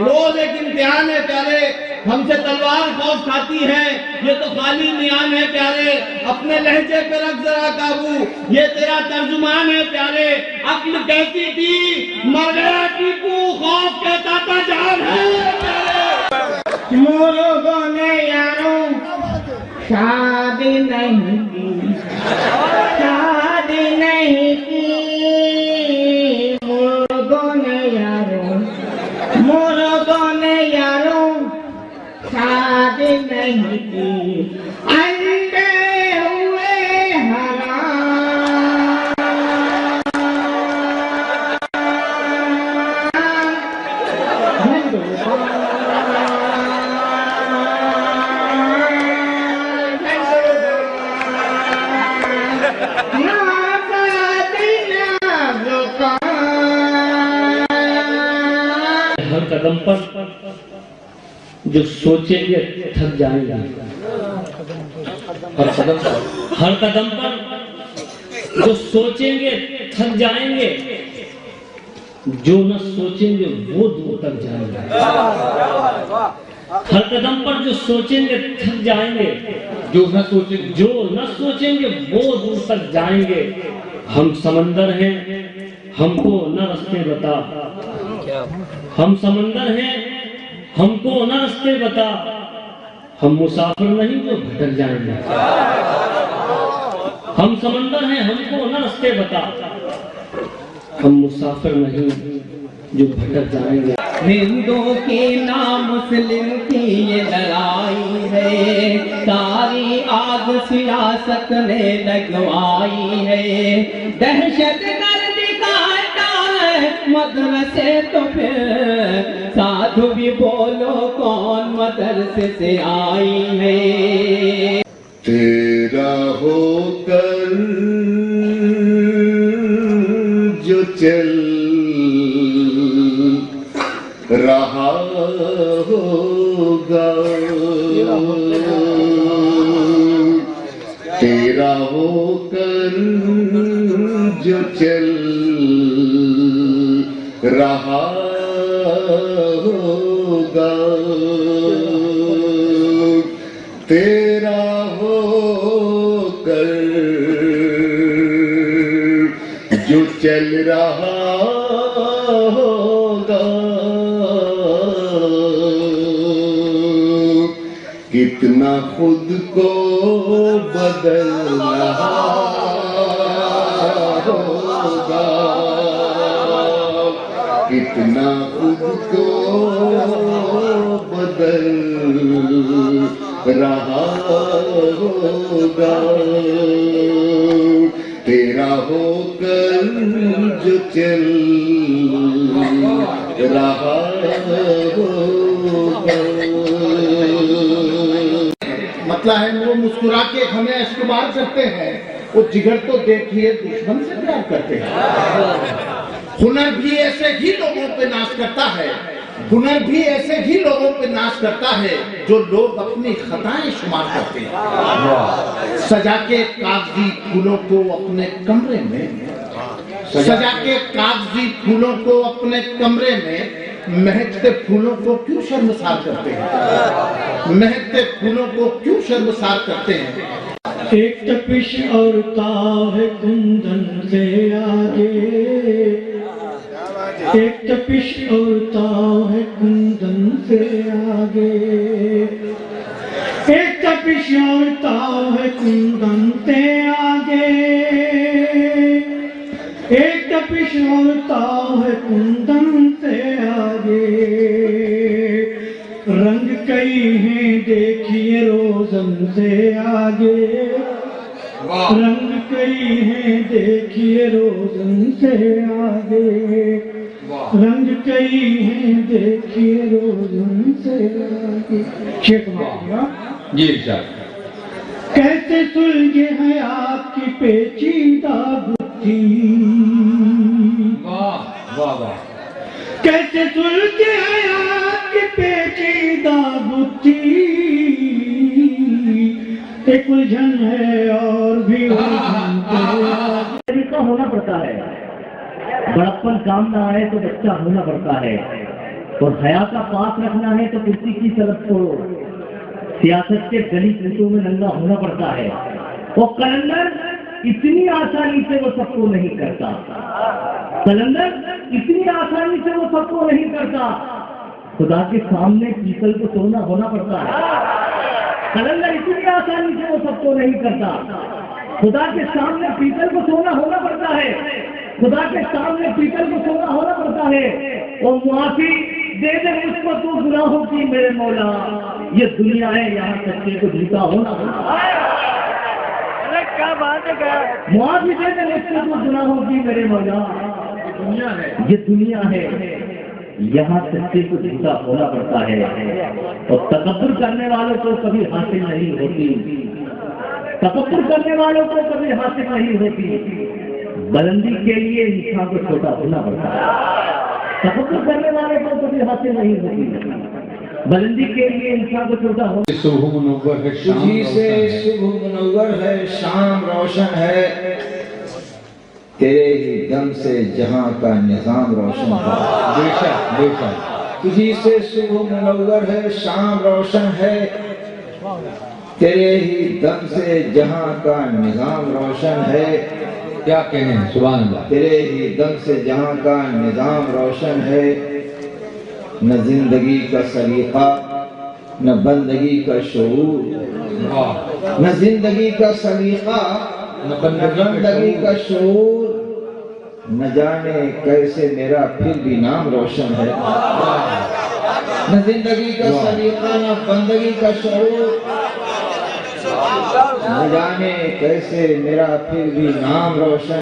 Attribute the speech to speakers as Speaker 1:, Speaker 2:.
Speaker 1: روز ایک امتحان ہے پیارے، ہم سے تلوار خوف کھاتی ہے، یہ تو خالی میان ہے پیارے، اپنے لہجے پہ رکھ ذرا قابو، یہ تیرا ترجمان ہے پیارے، عقل کہتی تھی مر گیا ٹیپو، خوف کہتا تھا جان ہے پیارے۔
Speaker 2: مرغوں نے یاروں شادی نہیں کی، شادی نہیں کی، مرغوں نے یاروں شادی نہیں کی، انڈے ہوئے
Speaker 3: ہر قدم پر جو سوچیں گے تھک جائیں گے، ہر قدم پر جو سوچیں گے تھک جائیں گے، جو نہ سوچیں گے وہ دور تک جائیں گے۔ ہر قدم پر جو سوچیں گے تھک جائیں گے، جو نہ سوچیں گے وہ دور تک جائیں گے۔ ہم سمندر ہیں ہم کو نہ راستے بتا، ہم سمندر ہیں ہم کو نہ راستے بتا، ہم مسافر نہیں جو بھٹک جائیں گے۔ ہم سمندر ہیں ہم کو نہ راستے بتا، ہم مسافر نہیں جو بھٹک جائیں گے۔
Speaker 2: ہندو کی نا مسلم کی یہ لڑائی ہے، ساری آگ سیاست نے لگوائی ہے، دہشت گرد کا ہے مدرسے تو پھر سادھو بھی بولو کون مدرسے سے آئی ہے۔
Speaker 4: تیرا ہو کر جو چل رہا ہوگا، تیرا ہو کر جو چل رہا ہوگا، تیرا ہو کر جو چل رہا ہوگا، کتنا خود کو بدل رہا ہوگا، کتنا خود کو بدل رہا ہوگا، تیرا ہو کر جو چل رہا ہوگا۔
Speaker 1: مسئلہ ہے وہ مسکرا کے ہمیں اشکبار کرتے ہیں، وہ جگر تو دیکھیے دشمن سے پیار کرتے ہیں۔ ہنر بھی ایسے ہی لوگوں پہ ناز کرتا ہے، ہنر بھی ایسے ہی لوگوں پہ ناز کرتا ہے جو لوگ اپنی خطائیں شمار کرتے ہیں۔ سجا کے کاغذی پھولوں کو اپنے کمرے میں، سجا کے کاغذی پھولوں کو اپنے کمرے میں، مہکتے پھولوں کو کیوں شرمسار کرتے ہیں، مہکتے پھولوں کو کیوں شرمسار کرتے ہیں۔
Speaker 3: ایک تپش اور تاؤ ہے کندن سے آگے، ایک تپش اور تاؤ ہے کندن سے آگے، ایک تپش اور تاؤ ہے کندن سے آگے، ایک تپش اور تاؤ ہے کندن سے آگے، رنگ کئی ہیں دیکھیے روزن سے آگے، رنگ کئی ہیں دیکھیے روزن سے آگے، رنگ کئی ہیں دیکھیے روزن سے آگے۔ شیخ مہاراجا
Speaker 4: جی صاحب،
Speaker 3: کیسے سلجھے ہیں آپ کی پیچیدہ گتھی،
Speaker 4: واہ واہ واہ،
Speaker 3: کیسے سلجھے ہیں آپ کی پیچیدہ گتھی، ایک الجھن ہے اور بھی الجھن طریقہ ہونا پڑتا ہے، بڑپن کام نہ آئے تو بچہ ہونا پڑتا ہے،
Speaker 5: اور حیا کا پاس رکھنا ہے تو کرسی کی طرف چھوڑو، سیاست کے گلی کوچوں میں ننگا ہونا پڑتا ہے. وہ کلندر اتنی آسانی سے وہ سب کو نہیں کرتا، کلندر اتنی آسانی سے وہ سب کو نہیں کرتا. خدا کے سامنے پیتل کو توڑنا ہونا پڑتا ہے. کلندر اتنی آسانی سے وہ سب کو نہیں کرتا. خدا کے سامنے پیتل کو سونا ہونا پڑتا ہے. خدا کے سامنے پیتل کو سونا ہونا پڑتا ہے. اور معافی دے دے اس کو تو گناہوں کی میرے مولا. یہ دنیا ہے، یہاں سچے کو جھوٹا ہونا ہونا. معافی دے دے اس کو تو گناہوں کی میرے مولا. یہ دنیا ہے، یہاں سچے کو جھوٹا ہونا پڑتا ہے. اور تکبر کرنے والوں کو کبھی حاصل نہیں ہوتی، تکبر کرنے والوں کو کبھی حاصل نہیں ہوتی. بلندی کے لیے انسان کو چھوٹا ہونا پڑتا ہے. تکبر کرنے والوں کو کبھی حاصل نہیں ہوتی، بلندی کے لیے انسان کو چھوٹا ہونا.
Speaker 6: صبح منور ہے،
Speaker 7: تجھی سے صبح منور ہے، شام روشن ہے، تیرے ہی دم سے جہاں کا نظام روشن ہے.
Speaker 6: بے شک بے شک.
Speaker 7: تجھی سے صبح منور ہے، شام روشن ہے، تیرے ہی دم سے جہاں کا نظام روشن ہے.
Speaker 6: کیا کہیں، سبحان اللہ.
Speaker 7: تیرے ہی دم سے جہاں کا نظام روشن ہے. نہ زندگی کا سلیقہ، نہ بندگی کا شعور، نہ زندگی کا سلیقہ، نہ بندگی کا شعور. نہ جانے کیسے میرا پھر بھی نام روشن ہے. نہ زندگی کا سلیقہ، نہ بندگی کا شعور، نہ جانے کیسے میرا پھر بھی نام روشن